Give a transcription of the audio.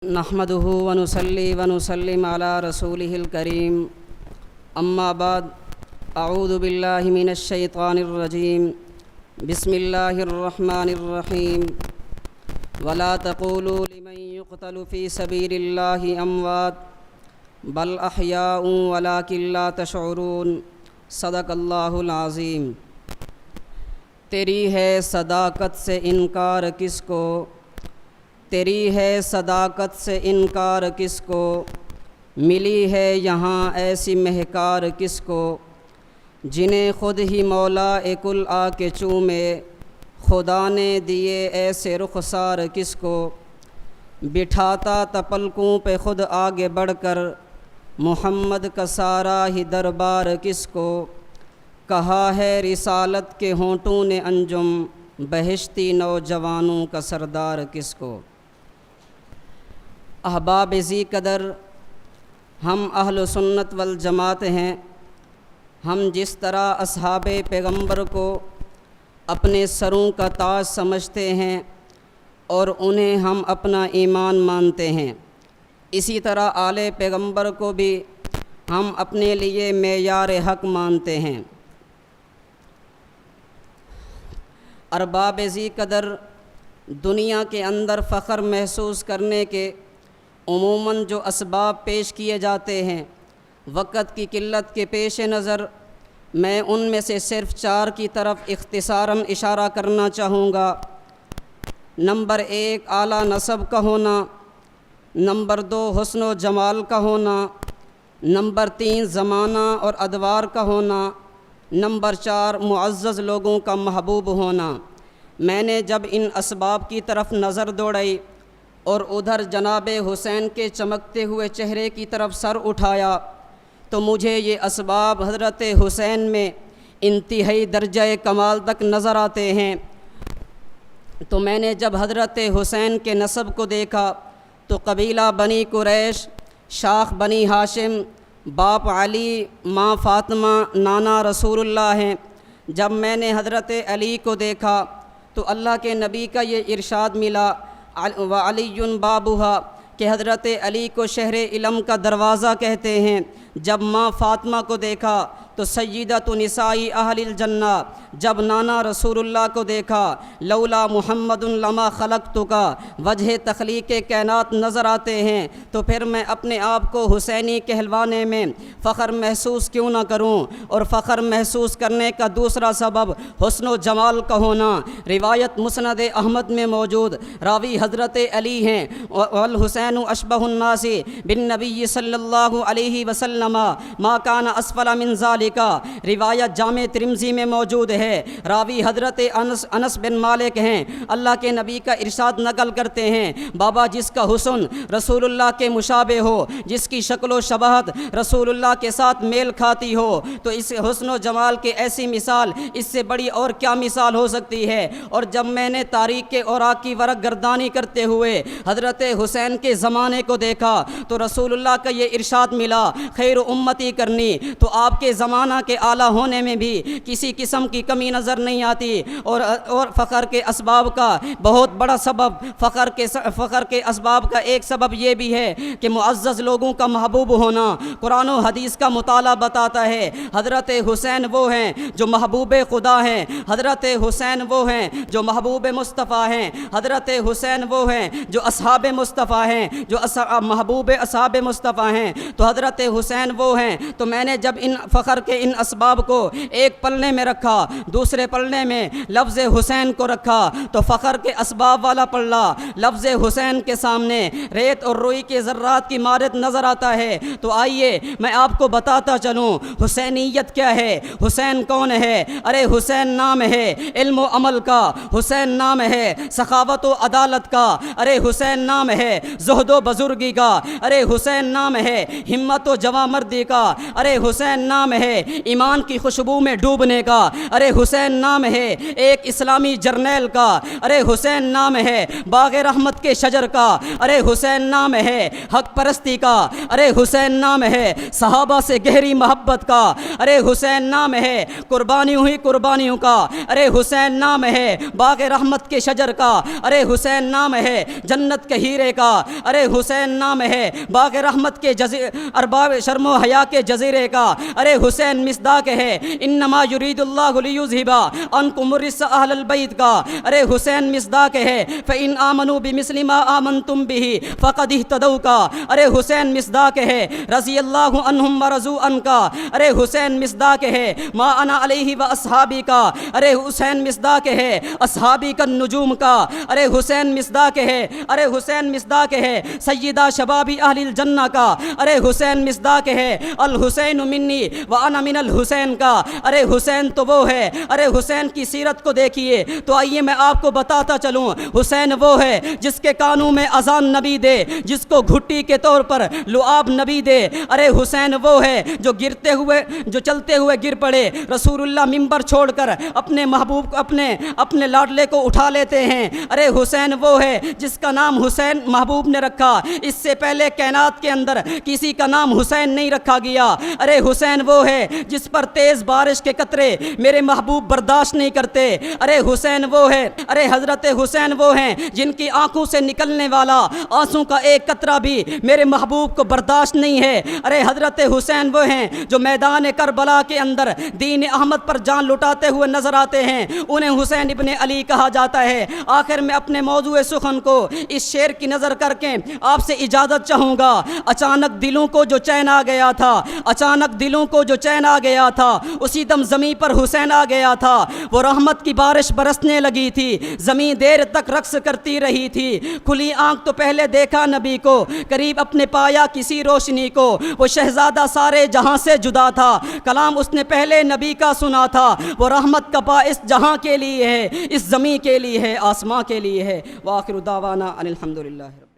نحمده ونصلي ونسلم على رسوله الكريم اما بعد اعوذ بالله من الشيطان الرجيم بسم الله الرحمن الرحيم ولا تقولوا لمن يقتل في سبيل الله اموات بل احياء ولكن لا تشعرون صدق اللہ العظیم۔ تیری ہے صداقت سے انکار کس کو، تیری ہے صداقت سے انکار کس کو، ملی ہے یہاں ایسی مہکار کس کو، جنہیں خود ہی مولا کل آ کے چومے، خدا نے دیے ایسے رخسار کس کو، بٹھاتا تپلکوں پہ خود آگے بڑھ کر، محمد کا سارا ہی دربار کس کو، کہا ہے رسالت کے ہونٹوں نے انجم، بہشتی نوجوانوں کا سردار کس کو۔ احباب ذی قدر، ہم اہل سنت والجماعت ہیں۔ ہم جس طرح اصحاب پیغمبر کو اپنے سروں کا تاج سمجھتے ہیں اور انہیں ہم اپنا ایمان مانتے ہیں، اسی طرح آل پیغمبر کو بھی ہم اپنے لیے معیار حق مانتے ہیں۔ ارباب ذی قدر، دنیا کے اندر فخر محسوس کرنے کے عموماً جو اسباب پیش کیے جاتے ہیں، وقت کی قلت کے پیش نظر میں ان میں سے صرف 4 کی طرف اختصاراً اشارہ کرنا چاہوں گا۔ نمبر 1 اعلیٰ نسب کا ہونا، نمبر 2 حسن و جمال کا ہونا، نمبر 3 زمانہ اور ادوار کا ہونا، نمبر 4 معزز لوگوں کا محبوب ہونا۔ میں نے جب ان اسباب کی طرف نظر دوڑائی اور ادھر جناب حسین کے چمکتے ہوئے چہرے کی طرف سر اٹھایا تو مجھے یہ اسباب حضرت حسین میں انتہائی درجہ کمال تک نظر آتے ہیں۔ تو میں نے جب حضرت حسین کے نسب کو دیکھا تو قبیلہ بنی قریش، شاخ بنی ہاشم، باپ علی، ماں فاطمہ، نانا رسول اللہ ہیں۔ جب میں نے حضرت علی کو دیکھا تو اللہ کے نبی کا یہ ارشاد ملا وَعَلِيٌّ بَابُهَا کہ حضرت علی کو شہر علم کا دروازہ کہتے ہیں۔ جب ماں فاطمہ کو دیکھا تو سیدۃ نساء اہل الجنہ۔ جب نانا رسول اللہ کو دیکھا لولا محمد لما خلقتک، وجہ تخلیق کائنات نظر آتے ہیں، تو پھر میں اپنے آپ کو حسینی کہلوانے میں فخر محسوس کیوں نہ کروں۔ اور فخر محسوس کرنے کا دوسرا سبب حسن و جمال کا ہونا۔ روایت مسند احمد میں موجود، راوی حضرت علی ہیں، والحسین اشبہ الناس بالنبی صلی اللہ علیہ وسلم ما کان اسفل من ذالک۔ روایت جامع ترمذی میں موجود ہے، راوی حضرت انس بن مالک ہیں۔ اللہ کے نبی کا ارشاد نقل کرتے ہیں، بابا جس کا حسن رسول اللہ کے مشابہ ہو، جس کی شکل و شباہت رسول اللہ کے ساتھ میل کھاتی ہو، تو اس حسن و جمال کی ایسی مثال اس سے بڑی اور کیا مثال ہو سکتی ہے۔ اور جب میں نے تاریخ کے اوراق کی ورق گردانی کرتے ہوئے حضرت حسین کے زمانے کو دیکھا تو رسول اللہ کا یہ ارشاد ملا خیر امتی کرنی، تو آپ کے زمانہ کے اعلیٰ ہونے میں بھی کسی قسم کی کمی نظر نہیں آتی۔ اور فخر کے اسباب کا بہت بڑا سبب، فخر کے اسباب کا ایک سبب یہ بھی ہے کہ معزز لوگوں کا محبوب ہونا۔ قرآن و حدیث کا مطالعہ بتاتا ہے حضرت حسین وہ ہیں جو محبوب خدا ہیں، حضرت حسین وہ ہیں جو محبوب مصطفیٰ ہیں، حضرت حسین وہ ہیں جو اصحاب مصطفیٰ ہیں، جو محبوب اصحاب مصطفیٰ ہیں۔ تو حضرت حسین وہ ہیں۔ تو میں نے جب ان فخر کے ان اسباب کو ایک پلنے میں رکھا، دوسرے پلنے میں لفظ حسین کو رکھا، تو فخر کے اسباب والا پلہ لفظ حسین کے سامنے ریت اور روئی کے ذرات کی مانند نظر آتا ہے۔ تو آئیے میں آپ کو بتاتا چلوں حسینیت کیا ہے، حسین کون ہے۔ ارے حسین نام ہے علم و عمل کا، حسین نام ہے سخاوت و عدالت کا، ارے حسین نام ہے زہد و بزرگی کا، ارے حسین نام ہے ہمت و جوامردی کا، ارے حسین نام ہے ہے ایمان کی خوشبو میں ڈوبنے کا، ارے حسین نام ہے ایک اسلامی جرنیل کا، ارے حسین نام ہے باغ رحمت کے شجر کا، ارے حسین نام ہے حق پرستی کا، ارے حسین نام ہے صحابہ سے گہری محبت کا، ارے حسین نام ہے قربانیوں ہی قربانیوں کا، ارے حسین نام ہے باغ رحمت کے شجر کا، ارے حسین نام ہے جنت کے ہیرے کا، ارے حسین نام ہے باغ رحمت کے ارباب شرم و حیا کے جزیرے کا، ارے حسین مصداق ہے انما یرید اللہ لیذھب عنکم الرجس اہل البیت کا، ارے حسین مصداق ہے فإن آمنوا بمثل ما آمنتم به فقد اہتدوا کا، ارے حسین مصداق ہے رضی اللہ عنہم ورضوا عنہ کا، ارے حسین مصداق ہے ما انا علیہ و اصحابی کا، ارے حسین مصداق ہے اصحابی کا نجوم کا، ارے حسین مصداق ہے، ارے حسین مصداق ہے سیدہ شبابی اہل الجنہ کا، ارے حسین مصداق ہے الحسین منی وانا من الحسین کا، ارے حسین تو وہ ہے، ارے حسین کی سیرت کو دیکھیے تو آئیے میں آپ کو بتاتا چلوں، حسین وہ ہے جس کے کانوں میں اذان نبی دے، جس کو گھٹی کے طور پر لعاب نبی دے، ارے حسین وہ ہے جو چلتے ہوئے گر پڑے، رسول اللہ ممبر چھوڑ کر اپنے محبوب اپنے لاڈلے کو اٹھا لیتے ہیں، ارے حسین وہ ہے جس کا نام حسین محبوب نے رکھا، اس سے پہلے کائنات کے اندر کسی کا نام حسین نہیں رکھا گیا، ارے حسین وہ ہے جس پر تیز بارش کے قطرے میرے محبوب برداشت نہیں کرتے، ارے حسین وہ ہے، ارے حضرت حسین وہ ہیں جن کی آنکھوں سے نکلنے والا آنسوں کا ایک قطرہ بھی میرے محبوب کو برداشت نہیں ہے، ارے حضرت حسین وہ ہیں جو میدان کربلا کے اندر دین احمد پر جان لٹاتے ہوئے نظر آتے ہیں، انہیں حسین ابن علی کہا جاتا ہے۔ آخر میں اپنے موضوع سخن کو اس شعر کی نظر کر کے آپ سے اجازت چاہوں گا۔ اچانک دلوں کو جو چین آ گیا تھا، اچانک دلوں کو جو چین آ گیا تھا، اسی دم زمین پر حسین آ گیا تھا، وہ رحمت کی بارش برسنے لگی تھی، زمین دیر تک رقص کرتی رہی تھی، کھلی آنکھ تو پہلے دیکھا نبی کو، قریب اپنے پایا کسی روشنی کو، وہ شہزادہ سارے جہاں سے جدا تھا، کلام اس نے پہلے نبی کا سنا تھا، وہ رحمت کا باعث جہاں کے لیے ہے، اس زمین کے لیے ہے، آسماں کے لیے ہے۔ وآخر دعوانا ان الحمدللہ۔